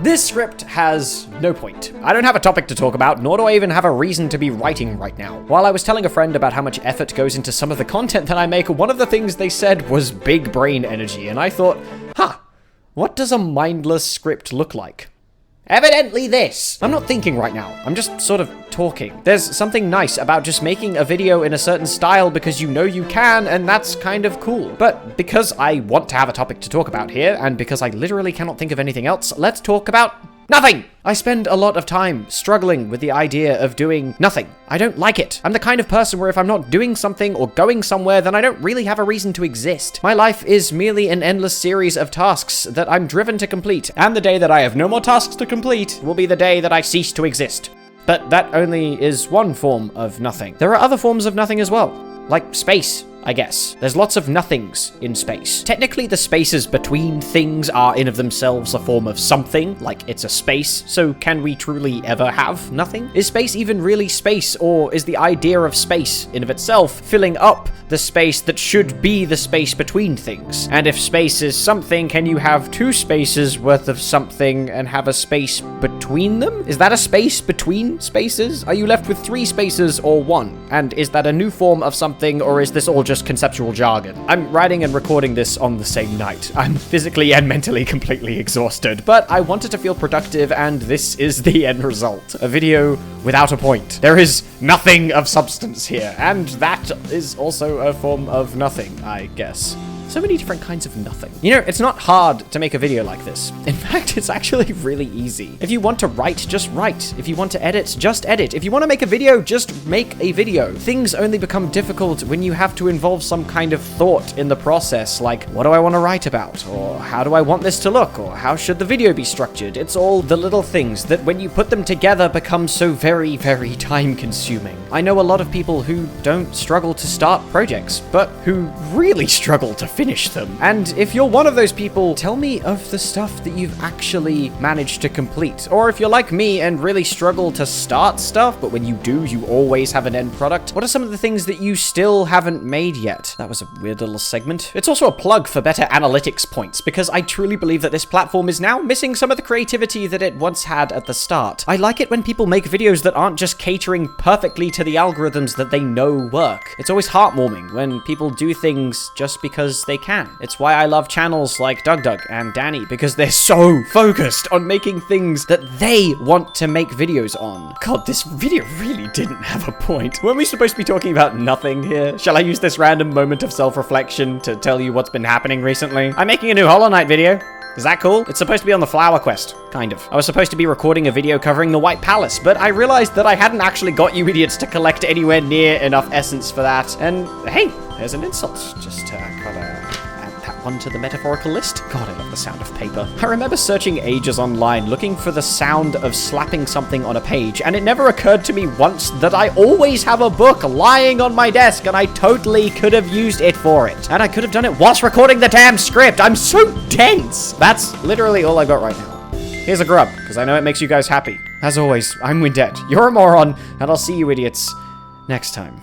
This script has no point. I don't have a topic to talk about, nor do I even have a reason to be writing right now. While I was telling a friend about how much effort goes into some of the content that I make, one of the things they said was big brain energy, and I thought, what does a mindless script look like? Evidently this. I'm not thinking right now. I'm just sort of talking. There's something nice about just making a video in a certain style because you know you can, and that's kind of cool. But because I want to have a topic to talk about here, and because I literally cannot think of anything else, let's talk about nothing! I spend a lot of time struggling with the idea of doing nothing. I don't like it. I'm the kind of person where if I'm not doing something or going somewhere, then I don't really have a reason to exist. My life is merely an endless series of tasks that I'm driven to complete, and the day that I have no more tasks to complete will be the day that I cease to exist. But that only is one form of nothing. There are other forms of nothing as well, like space, I guess. There's lots of nothings in space. Technically, the spaces between things are in of themselves a form of something, like it's a space, so can we truly ever have nothing? Is space even really space, or is the idea of space in of itself filling up the space that should be the space between things? And if space is something, can you have two spaces worth of something and have a space between them? Is that a space between spaces? Are you left with three spaces or one? And is that a new form of something, or is this all just conceptual jargon? I'm writing and recording this on the same night. I'm physically and mentally completely exhausted, but I wanted to feel productive, and this is the end result. A video without a point. There is nothing of substance here, and that is also a form of nothing, I guess. So many different kinds of nothing. You know, it's not hard to make a video like this. In fact, it's actually really easy. If you want to write, just write. If you want to edit, just edit. If you want to make a video, just make a video. Things only become difficult when you have to involve some kind of thought in the process, like, what do I want to write about? Or how do I want this to look? Or how should the video be structured? It's all the little things that when you put them together become so very, very time consuming. I know a lot of people who don't struggle to start projects, but who really struggle to finish them. And if you're one of those people, tell me of the stuff that you've actually managed to complete. Or if you're like me and really struggle to start stuff, but when you do, you always have an end product. What are some of the things that you still haven't made yet? That was a weird little segment. It's also a plug for better analytics points, because I truly believe that this platform is now missing some of the creativity that it once had at the start. I like it when people make videos that aren't just catering perfectly to the algorithms that they know work. It's always heartwarming when people do things just because they can. It's why I love channels like Doug and Danny, because they're so focused on making things that they want to make videos on. God, this video really didn't have a point. Weren't we supposed to be talking about nothing here? Shall I use this random moment of self-reflection to tell you what's been happening recently? I'm making a new Hollow Knight video. Is that cool? It's supposed to be on the Flower Quest, kind of. I was supposed to be recording a video covering the White Palace, but I realized that I hadn't actually got you idiots to collect anywhere near enough essence for that. And hey, there's an insult. Just gotta add that one to the metaphorical list. God, I love the sound of paper. I remember searching ages online looking for the sound of slapping something on a page, and it never occurred to me once that I always have a book lying on my desk, and I totally could have used it for it. And I could have done it whilst recording the damn script. I'm so dense. That's literally all I got right now. Here's a grub, because I know it makes you guys happy. As always, I'm Windette, you're a moron, and I'll see you idiots next time.